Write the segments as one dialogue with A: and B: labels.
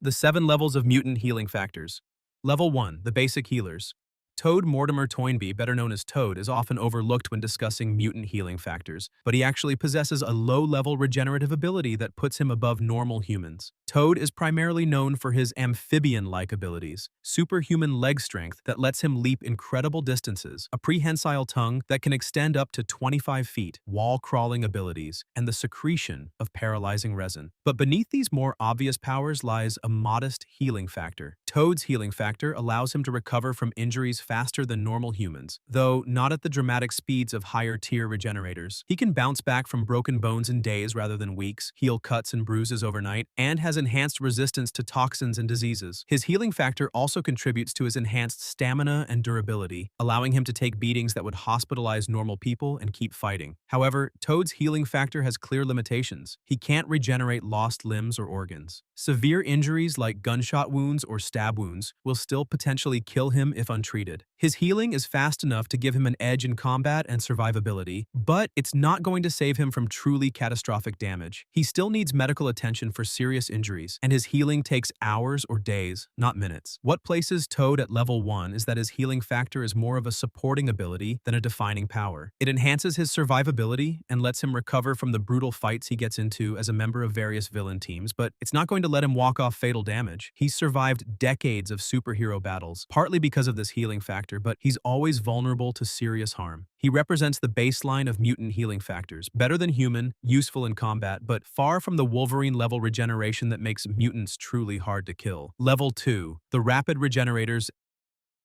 A: The 7 levels of mutant healing factors. Level 1, the basic healers. Toad Mortimer Toynbee, better known as Toad, is often overlooked when discussing mutant healing factors, but he actually possesses a low-level regenerative ability that puts him above normal humans. Toad is primarily known for his amphibian-like abilities, superhuman leg strength that lets him leap incredible distances, a prehensile tongue that can extend up to 25 feet, wall-crawling abilities, and the secretion of paralyzing resin. But beneath these more obvious powers lies a modest healing factor. Toad's healing factor allows him to recover from injuries faster than normal humans, though not at the dramatic speeds of higher-tier regenerators. He can bounce back from broken bones in days rather than weeks, heal cuts and bruises overnight, and has enhanced resistance to toxins and diseases. His healing factor also contributes to his enhanced stamina and durability, allowing him to take beatings that would hospitalize normal people and keep fighting. However, Toad's healing factor has clear limitations. He can't regenerate lost limbs or organs. Severe injuries like gunshot wounds or stab wounds will still potentially kill him if untreated. His healing is fast enough to give him an edge in combat and survivability, but it's not going to save him from truly catastrophic damage. He still needs medical attention for serious injuries, and his healing takes hours or days, not minutes. What places Toad at level 1 is that his healing factor is more of a supporting ability than a defining power. It enhances his survivability and lets him recover from the brutal fights he gets into as a member of various villain teams, but it's not going to let him walk off fatal damage. He's survived decades of superhero battles, partly because of this healing factor, but he's always vulnerable to serious harm. He represents the baseline of mutant healing factors, better than human, useful in combat, but far from the Wolverine-level regeneration that makes mutants truly hard to kill. Level 2, the rapid regenerators.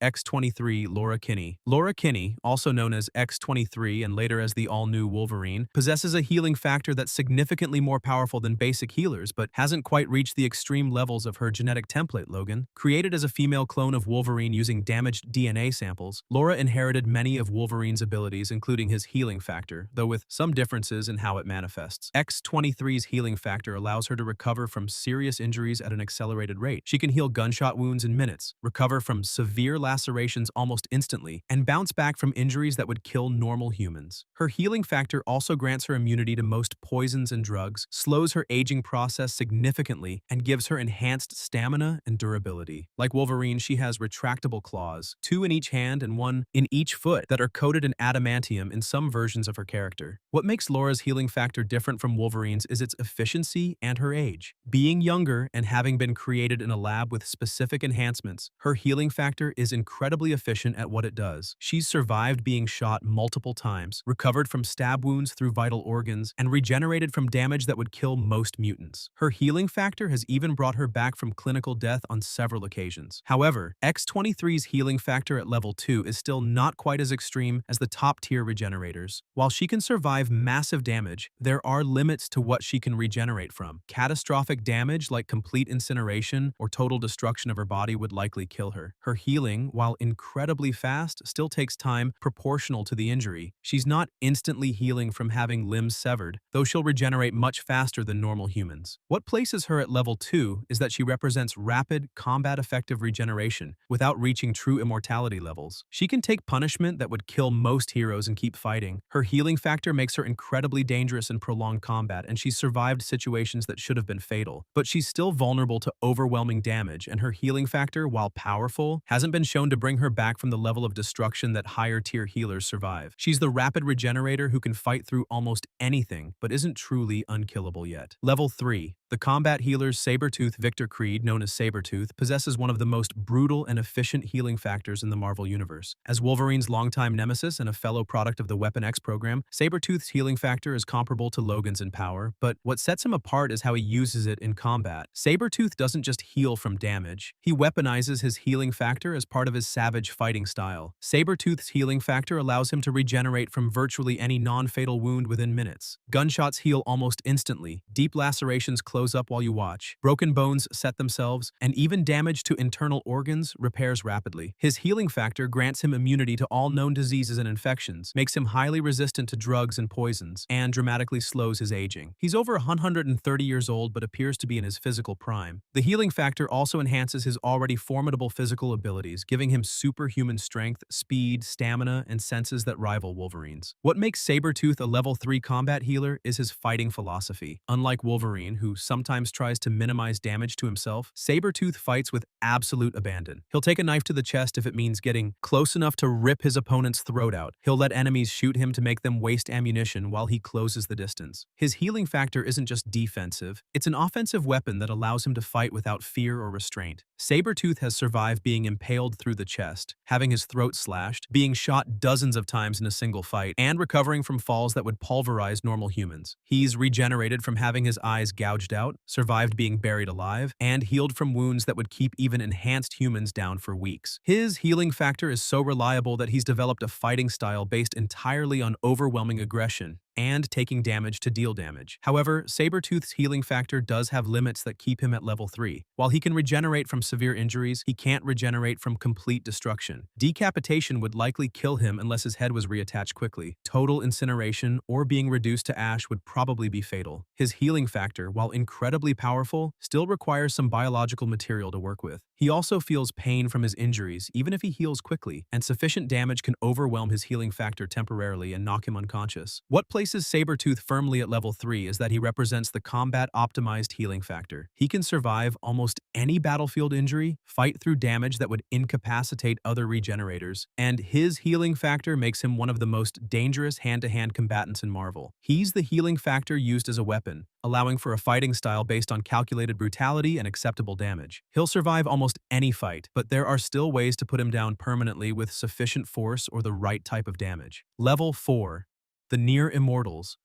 A: X-23 Laura Kinney. Laura Kinney, also known as X-23 and later as the all-new Wolverine, possesses a healing factor that's significantly more powerful than basic healers, but hasn't quite reached the extreme levels of her genetic template, Logan. Created as a female clone of Wolverine using damaged DNA samples, Laura inherited many of Wolverine's abilities, including his healing factor, though with some differences in how it manifests. X-23's healing factor allows her to recover from serious injuries at an accelerated rate. She can heal gunshot wounds in minutes, recover from severe lacerations almost instantly, and bounce back from injuries that would kill normal humans. Her healing factor also grants her immunity to most poisons and drugs, slows her aging process significantly, and gives her enhanced stamina and durability. Like Wolverine, she has retractable claws, 2 in each hand and 1 in each foot, that are coated in adamantium in some versions of her character. What makes Laura's healing factor different from Wolverine's is its efficiency and her age. Being younger and having been created in a lab with specific enhancements, her healing factor is incredibly efficient at what it does. She's survived being shot multiple times, recovered from stab wounds through vital organs, and regenerated from damage that would kill most mutants. Her healing factor has even brought her back from clinical death on several occasions. However, X-23's healing factor at level 2 is still not quite as extreme as the top-tier regenerators. While she can survive massive damage, there are limits to what she can regenerate from. Catastrophic damage like complete incineration or total destruction of her body would likely kill her. Her healing, while incredibly fast, still takes time proportional to the injury. She's not instantly healing from having limbs severed, though she'll regenerate much faster than normal humans. What places her at level 2 is that she represents rapid, combat-effective regeneration without reaching true immortality levels. She can take punishment that would kill most heroes and keep fighting. Her healing factor makes her incredibly dangerous in prolonged combat, and she's survived situations that should have been fatal. But she's still vulnerable to overwhelming damage, and her healing factor, while powerful, hasn't been shown to bring her back from the level of destruction that higher-tier healers survive. She's the rapid regenerator who can fight through almost anything, but isn't truly unkillable yet. Level 3. The combat healer's Sabretooth Victor Creed, known as Sabretooth, possesses one of the most brutal and efficient healing factors in the Marvel Universe. As Wolverine's longtime nemesis and a fellow product of the Weapon X program, Sabretooth's healing factor is comparable to Logan's in power, but what sets him apart is how he uses it in combat. Sabretooth doesn't just heal from damage. He weaponizes his healing factor as part of his savage fighting style. Sabretooth's healing factor allows him to regenerate from virtually any non-fatal wound within minutes. Gunshots heal almost instantly, deep lacerations close up while you watch, broken bones set themselves, and even damage to internal organs repairs rapidly. His healing factor grants him immunity to all known diseases and infections, makes him highly resistant to drugs and poisons, and dramatically slows his aging. He's over 130 years old but appears to be in his physical prime. The healing factor also enhances his already formidable physical abilities, giving him superhuman strength, speed, stamina, and senses that rival Wolverine's. What makes Sabretooth a level 3 combat healer is his fighting philosophy. Unlike Wolverine, who sometimes tries to minimize damage to himself, Sabretooth fights with absolute abandon. He'll take a knife to the chest if it means getting close enough to rip his opponent's throat out. He'll let enemies shoot him to make them waste ammunition while he closes the distance. His healing factor isn't just defensive, it's an offensive weapon that allows him to fight without fear or restraint. Sabretooth has survived being impaled through the chest, having his throat slashed, being shot dozens of times in a single fight, and recovering from falls that would pulverize normal humans. He's regenerated from having his eyes gouged out, survived being buried alive, and healed from wounds that would keep even enhanced humans down for weeks. His healing factor is so reliable that he's developed a fighting style based entirely on overwhelming aggression and taking damage to deal damage. However, Sabretooth's healing factor does have limits that keep him at level 3. While he can regenerate from severe injuries, he can't regenerate from complete destruction. Decapitation would likely kill him unless his head was reattached quickly. Total incineration or being reduced to ash would probably be fatal. His healing factor, while incredibly powerful, still requires some biological material to work with. He also feels pain from his injuries, even if he heals quickly, and sufficient damage can overwhelm his healing factor temporarily and knock him unconscious. What places Sabretooth firmly at level 3 is that he represents the combat-optimized healing factor. He can survive almost any battlefield injury, fight through damage that would incapacitate other regenerators, and his healing factor makes him one of the most dangerous hand-to-hand combatants in Marvel. He's the healing factor used as a weapon, allowing for a fighting style based on calculated brutality and acceptable damage. He'll survive almost any fight, but there are still ways to put him down permanently with sufficient force or the right type of damage. Level 4. The Near-Immortals.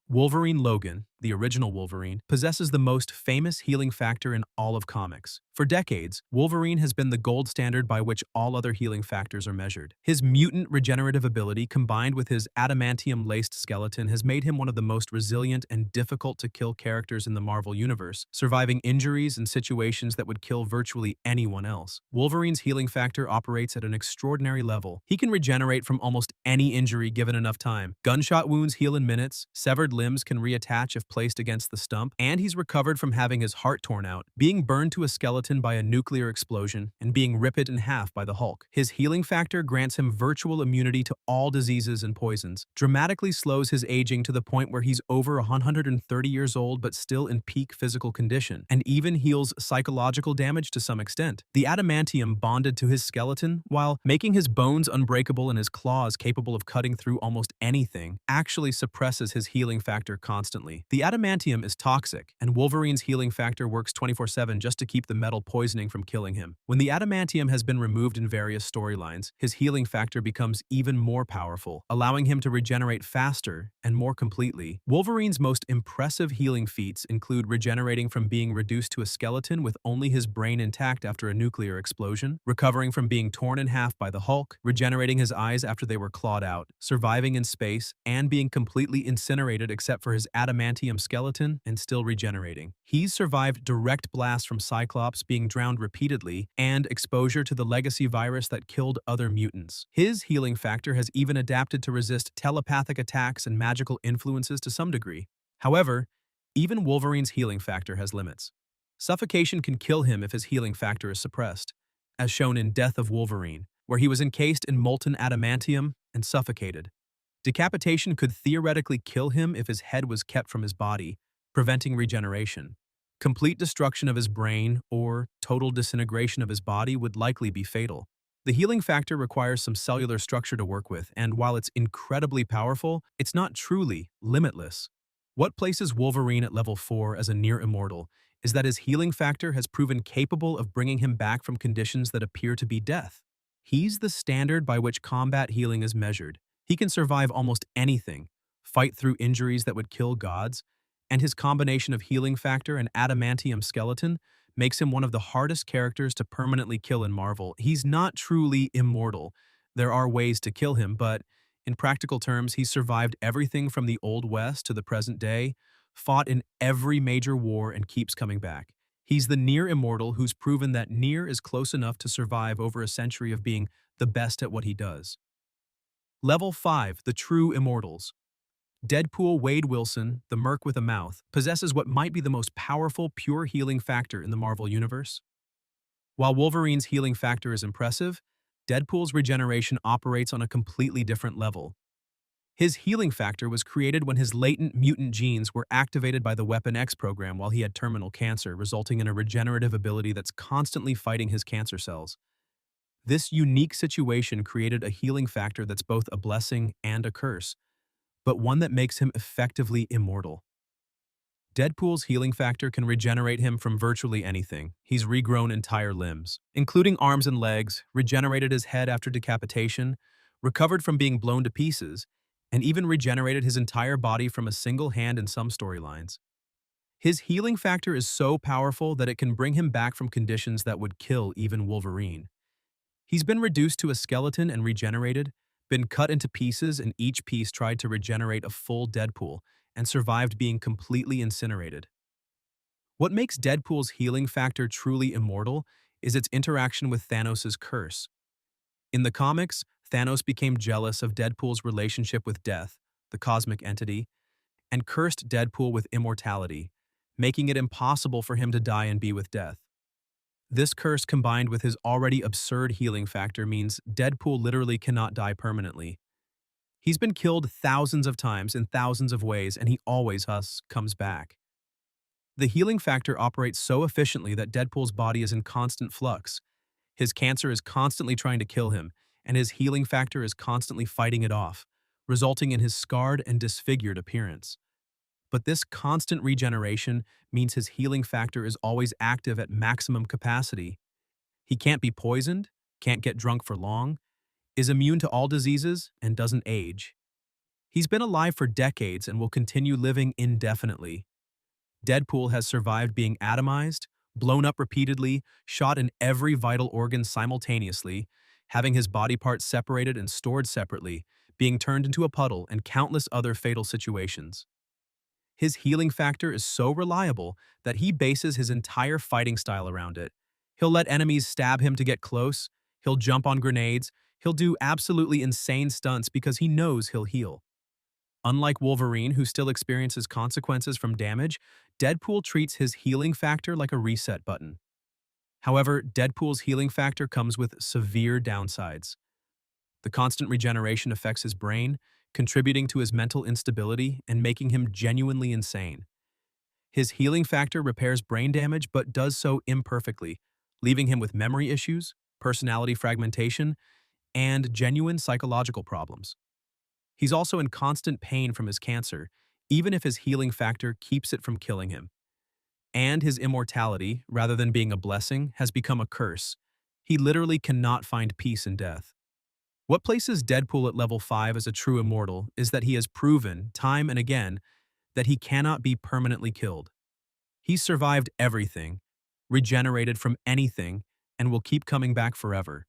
A: Wolverine Logan, the original Wolverine, possesses the most famous healing factor in all of comics. For decades, Wolverine has been the gold standard by which all other healing factors are measured. His mutant regenerative ability combined with his adamantium-laced skeleton has made him one of the most resilient and difficult-to-kill characters in the Marvel Universe, surviving injuries and situations that would kill virtually anyone else. Wolverine's healing factor operates at an extraordinary level. He can regenerate from almost any injury given enough time. Gunshot wounds heal in minutes, severed limbs can reattach if placed against the stump, and he's recovered from having his heart torn out, being burned to a skeleton by a nuclear explosion, and being ripped in half by the Hulk. His healing factor grants him virtual immunity to all diseases and poisons, dramatically slows his aging to the point where he's over 130 years old but still in peak physical condition, and even heals psychological damage to some extent. The adamantium bonded to his skeleton, while making his bones unbreakable and his claws capable of cutting through almost anything, actually suppresses his healing factor constantly. The adamantium is toxic, and Wolverine's healing factor works 24/7 just to keep the metal poisoning from killing him. When the adamantium has been removed in various storylines, his healing factor becomes even more powerful, allowing him to regenerate faster and more completely. Wolverine's most impressive healing feats include regenerating from being reduced to a skeleton with only his brain intact after a nuclear explosion, recovering from being torn in half by the Hulk, regenerating his eyes after they were clawed out, surviving in space, and being completely incinerated except for his adamantium skeleton and still regenerating. He's survived direct blasts from Cyclops, being drowned repeatedly, and exposure to the legacy virus that killed other mutants. His healing factor has even adapted to resist telepathic attacks and magical influences to some degree. However, even Wolverine's healing factor has limits. Suffocation can kill him if his healing factor is suppressed, as shown in Death of Wolverine, where he was encased in molten adamantium and suffocated. Decapitation could theoretically kill him if his head was kept from his body, preventing regeneration. Complete destruction of his brain or total disintegration of his body would likely be fatal. The healing factor requires some cellular structure to work with, and while it's incredibly powerful, it's not truly limitless. What places Wolverine at level 4 as a near-immortal is that his healing factor has proven capable of bringing him back from conditions that appear to be death. He's the standard by which combat healing is measured. He can survive almost anything, fight through injuries that would kill gods, and his combination of healing factor and adamantium skeleton makes him one of the hardest characters to permanently kill in Marvel. He's not truly immortal. There are ways to kill him, but in practical terms, he's survived everything from the Old West to the present day, fought in every major war, and keeps coming back. He's the near-immortal who's proven that near is close enough to survive over a century of being the best at what he does. Level 5. The True Immortals. Deadpool Wade Wilson, the Merc with a Mouth, possesses what might be the most powerful pure healing factor in the Marvel Universe. While Wolverine's healing factor is impressive, Deadpool's regeneration operates on a completely different level. His healing factor was created when his latent mutant genes were activated by the Weapon X program while he had terminal cancer, resulting in a regenerative ability that's constantly fighting his cancer cells. This unique situation created a healing factor that's both a blessing and a curse, but one that makes him effectively immortal. Deadpool's healing factor can regenerate him from virtually anything. He's regrown entire limbs, including arms and legs, regenerated his head after decapitation, recovered from being blown to pieces, and even regenerated his entire body from a single hand in some storylines. His healing factor is so powerful that it can bring him back from conditions that would kill even Wolverine. He's been reduced to a skeleton and regenerated, been cut into pieces, and each piece tried to regenerate a full Deadpool and survived being completely incinerated. What makes Deadpool's healing factor truly immortal is its interaction with Thanos' curse. In the comics, Thanos became jealous of Deadpool's relationship with Death, the cosmic entity, and cursed Deadpool with immortality, making it impossible for him to die and be with Death. This curse combined with his already absurd healing factor means Deadpool literally cannot die permanently. He's been killed thousands of times in thousands of ways, and he always comes back. The healing factor operates so efficiently that Deadpool's body is in constant flux. His cancer is constantly trying to kill him, and his healing factor is constantly fighting it off, resulting in his scarred and disfigured appearance. But this constant regeneration means his healing factor is always active at maximum capacity. He can't be poisoned, can't get drunk for long, is immune to all diseases, and doesn't age. He's been alive for decades and will continue living indefinitely. Deadpool has survived being atomized, blown up repeatedly, shot in every vital organ simultaneously, having his body parts separated and stored separately, being turned into a puddle, and countless other fatal situations. His healing factor is so reliable that he bases his entire fighting style around it. He'll let enemies stab him to get close, he'll jump on grenades, he'll do absolutely insane stunts because he knows he'll heal. Unlike Wolverine, who still experiences consequences from damage, Deadpool treats his healing factor like a reset button. However, Deadpool's healing factor comes with severe downsides. The constant regeneration affects his brain, contributing to his mental instability and making him genuinely insane. His healing factor repairs brain damage but does so imperfectly, leaving him with memory issues, personality fragmentation, and genuine psychological problems. He's also in constant pain from his cancer, even if his healing factor keeps it from killing him. And his immortality, rather than being a blessing, has become a curse. He literally cannot find peace in death. What places Deadpool at level 5 as a true immortal is that he has proven, time and again, that he cannot be permanently killed. He's survived everything, regenerated from anything, and will keep coming back forever.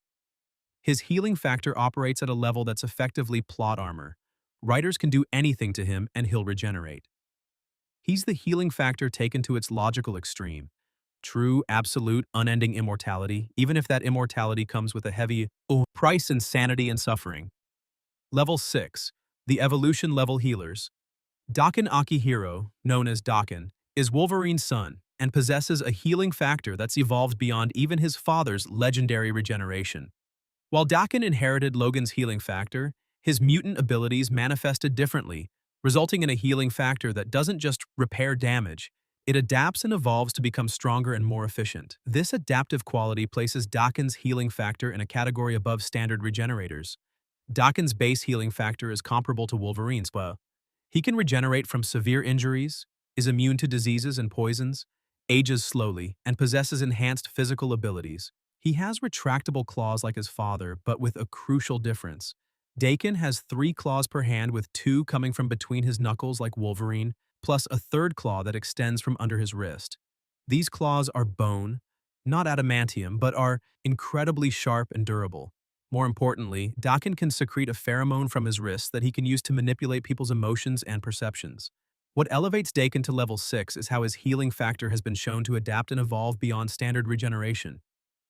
A: His healing factor operates at a level that's effectively plot armor. Writers can do anything to him and he'll regenerate. He's the healing factor taken to its logical extreme. True, absolute, unending immortality, even if that immortality comes with a heavy price in sanity and suffering. Level 6. The Evolution Level Healers. Daken Akihiro, known as Daken, is Wolverine's son and possesses a healing factor that's evolved beyond even his father's legendary regeneration. While Daken inherited Logan's healing factor, his mutant abilities manifested differently, resulting in a healing factor that doesn't just repair damage, it adapts and evolves to become stronger and more efficient. This adaptive quality places Daken's healing factor in a category above standard regenerators. Daken's base healing factor is comparable to Wolverine's. He can regenerate from severe injuries, is immune to diseases and poisons, ages slowly, and possesses enhanced physical abilities. He has retractable claws like his father, but with a crucial difference. Daken has 3 claws per hand with 2 coming from between his knuckles like Wolverine, plus a 3rd claw that extends from under his wrist. These claws are bone, not adamantium, but are incredibly sharp and durable. More importantly, Daken can secrete a pheromone from his wrists that he can use to manipulate people's emotions and perceptions. What elevates Daken to level 6 is how his healing factor has been shown to adapt and evolve beyond standard regeneration.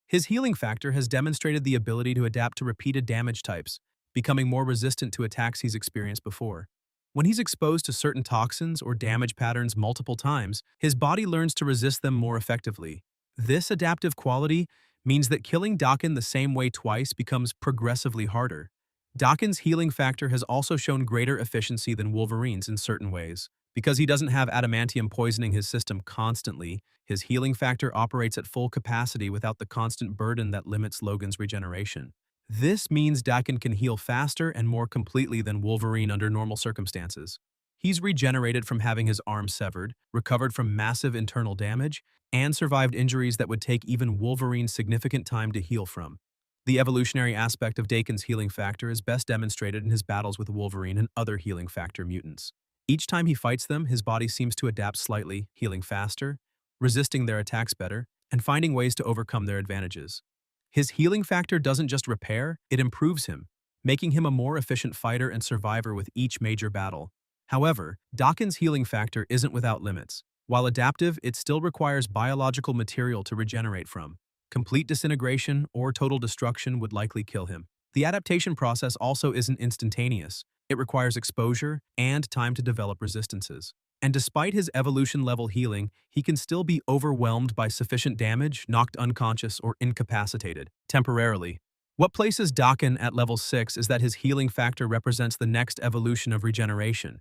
A: His healing factor has demonstrated the ability to adapt to repeated damage types, becoming more resistant to attacks he's experienced before. When he's exposed to certain toxins or damage patterns multiple times, his body learns to resist them more effectively. This adaptive quality means that killing Daken the same way twice becomes progressively harder. Dakin's healing factor has also shown greater efficiency than Wolverine's in certain ways. Because he doesn't have adamantium poisoning his system constantly, his healing factor operates at full capacity without the constant burden that limits Logan's regeneration. This means Dakin can heal faster and more completely than Wolverine under normal circumstances. He's regenerated from having his arm severed, recovered from massive internal damage, and survived injuries that would take even Wolverine significant time to heal from. The evolutionary aspect of Dakin's healing factor is best demonstrated in his battles with Wolverine and other healing factor mutants. Each time he fights them, his body seems to adapt slightly, healing faster, resisting their attacks better, and finding ways to overcome their advantages. His healing factor doesn't just repair, it improves him, making him a more efficient fighter and survivor with each major battle. However, Dakin's healing factor isn't without limits. While adaptive, it still requires biological material to regenerate from. Complete disintegration or total destruction would likely kill him. The adaptation process also isn't instantaneous. It requires exposure and time to develop resistances. And despite his evolution-level healing, he can still be overwhelmed by sufficient damage, knocked unconscious, or incapacitated, temporarily. What places Dakin at level 6 is that his healing factor represents the next evolution of regeneration.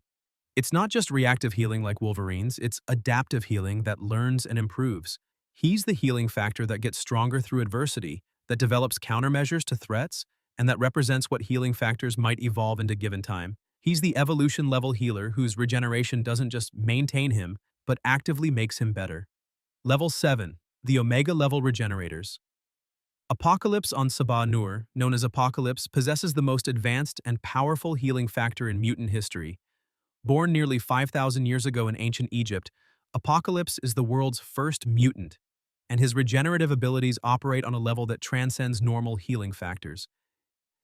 A: It's not just reactive healing like Wolverine's, it's adaptive healing that learns and improves. He's the healing factor that gets stronger through adversity, that develops countermeasures to threats, and that represents what healing factors might evolve into given time. He's the evolution-level healer whose regeneration doesn't just maintain him, but actively makes him better. Level 7. The Omega-level regenerators. Apocalypse on Sabah Nur, known as Apocalypse, possesses the most advanced and powerful healing factor in mutant history. Born nearly 5,000 years ago in ancient Egypt, Apocalypse is the world's first mutant, and his regenerative abilities operate on a level that transcends normal healing factors.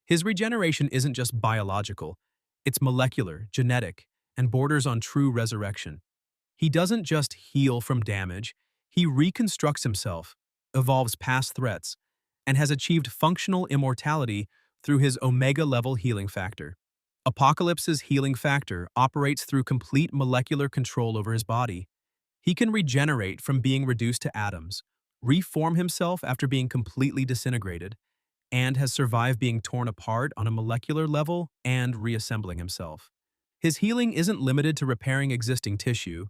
A: His regeneration isn't just biological, it's molecular, genetic, and borders on true resurrection. He doesn't just heal from damage, he reconstructs himself, evolves past threats, and has achieved functional immortality through his Omega-level healing factor. Apocalypse's healing factor operates through complete molecular control over his body. He can regenerate from being reduced to atoms, reform himself after being completely disintegrated, and has survived being torn apart on a molecular level and reassembling himself. His healing isn't limited to repairing existing tissue.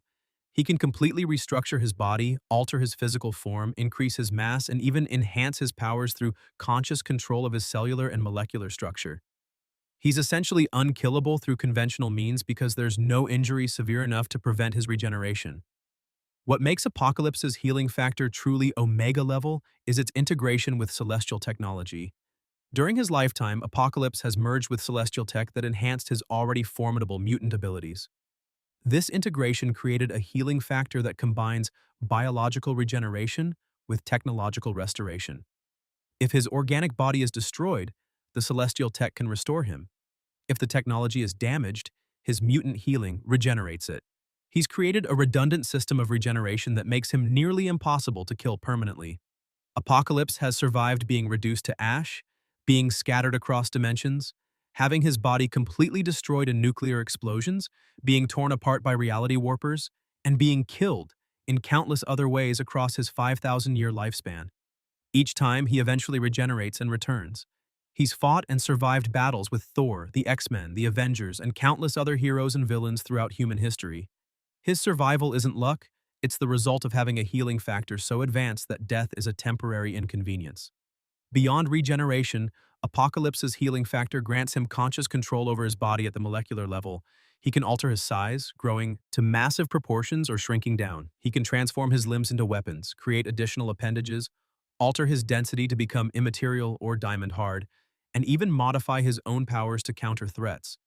A: He can completely restructure his body, alter his physical form, increase his mass, and even enhance his powers through conscious control of his cellular and molecular structure. He's essentially unkillable through conventional means because there's no injury severe enough to prevent his regeneration. What makes Apocalypse's healing factor truly Omega level is its integration with celestial technology. During his lifetime, Apocalypse has merged with celestial tech that enhanced his already formidable mutant abilities. This integration created a healing factor that combines biological regeneration with technological restoration. If his organic body is destroyed, the celestial tech can restore him. If the technology is damaged, his mutant healing regenerates it. He's created a redundant system of regeneration that makes him nearly impossible to kill permanently. Apocalypse has survived being reduced to ash, being scattered across dimensions, having his body completely destroyed in nuclear explosions, being torn apart by reality warpers, and being killed in countless other ways across his 5,000-year lifespan. Each time, he eventually regenerates and returns. He's fought and survived battles with Thor, the X-Men, the Avengers, and countless other heroes and villains throughout human history. His survival isn't luck, it's the result of having a healing factor so advanced that death is a temporary inconvenience. Beyond regeneration, Apocalypse's healing factor grants him conscious control over his body at the molecular level. He can alter his size, growing to massive proportions or shrinking down. He can transform his limbs into weapons, create additional appendages, alter his density to become immaterial or diamond hard, and even modify his own powers to counter threats.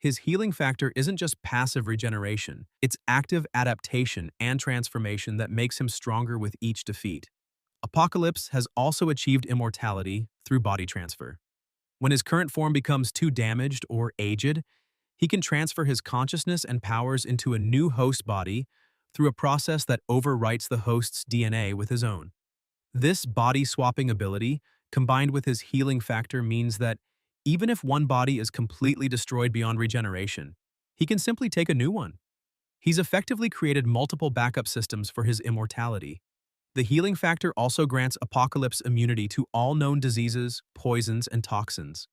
A: His healing factor isn't just passive regeneration, it's active adaptation and transformation that makes him stronger with each defeat. Apocalypse has also achieved immortality through body transfer. When his current form becomes too damaged or aged, he can transfer his consciousness and powers into a new host body through a process that overwrites the host's DNA with his own. This body-swapping ability, combined with his healing factor, means that even if one body is completely destroyed beyond regeneration, he can simply take a new one. He's effectively created multiple backup systems for his immortality. The healing factor also grants Apocalypse immunity to all known diseases, poisons, and toxins.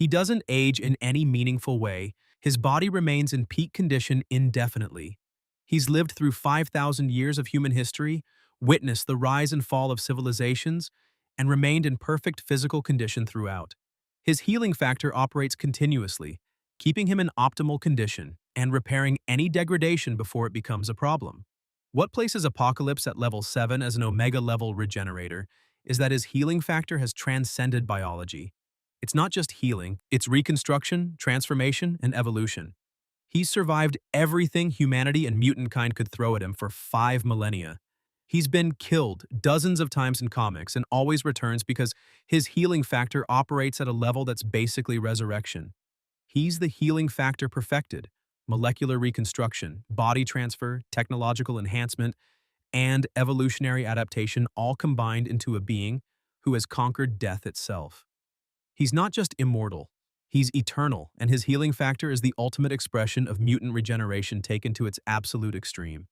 A: He doesn't age in any meaningful way. His body remains in peak condition indefinitely. He's lived through 5,000 years of human history, witnessed the rise and fall of civilizations, and remained in perfect physical condition throughout. His healing factor operates continuously, keeping him in optimal condition and repairing any degradation before it becomes a problem. What places Apocalypse at level 7 as an Omega-level regenerator is that his healing factor has transcended biology. It's not just healing, it's reconstruction, transformation, and evolution. He's survived everything humanity and mutant kind could throw at him for 5 millennia. He's been killed dozens of times in comics and always returns because his healing factor operates at a level that's basically resurrection. He's the healing factor perfected: molecular reconstruction, body transfer, technological enhancement, and evolutionary adaptation all combined into a being who has conquered death itself. He's not just immortal, he's eternal, and his healing factor is the ultimate expression of mutant regeneration taken to its absolute extreme.